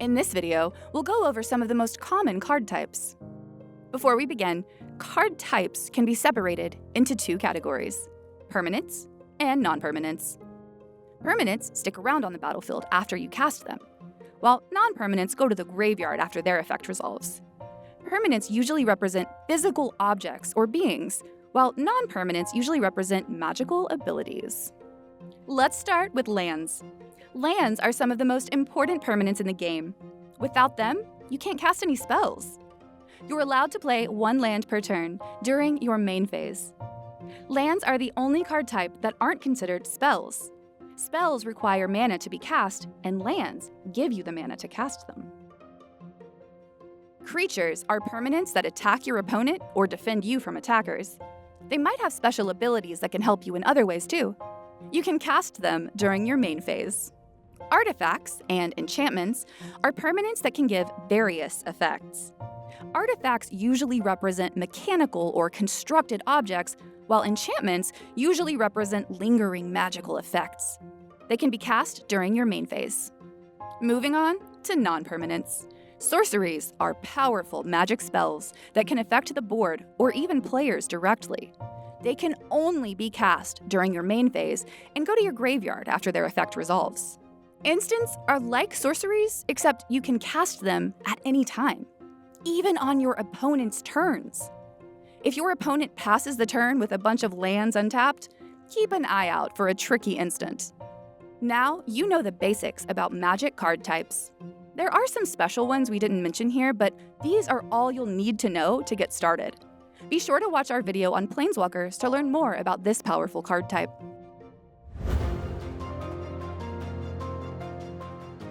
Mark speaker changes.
Speaker 1: In this video, we'll go over some of the most common card types. Before we begin, card types can be separated into two categories: permanents and non-permanents. Permanents stick around on the battlefield after you cast them, while non-permanents go to the graveyard after their effect resolves. Permanents usually represent physical objects or beings, while non-permanents usually represent magical abilities. Let's start with lands. Lands are some of the most important permanents in the game. Without them, you can't cast any spells. You're allowed to play one land per turn during your main phase. Lands are the only card type that aren't considered spells. Spells require mana to be cast, and lands give you the mana to cast them. Creatures are permanents that attack your opponent or defend you from attackers. They might have special abilities that can help you in other ways too. You can cast them during your main phase. Artifacts and enchantments are permanents that can give various effects. Artifacts usually represent mechanical or constructed objects, while enchantments usually represent lingering magical effects. They can be cast during your main phase. Moving on to non-permanents. Sorceries are powerful magic spells that can affect the board or even players directly. They can only be cast during your main phase and go to your graveyard after their effect resolves. Instants are like sorceries, except you can cast them at any time, even on your opponent's turns. If your opponent passes the turn with a bunch of lands untapped, keep an eye out for a tricky instant. Now you know the basics about magic card types. There are some special ones we didn't mention here, but these are all you'll need to know to get started. Be sure to watch our video on Planeswalkers to learn more about this powerful card type.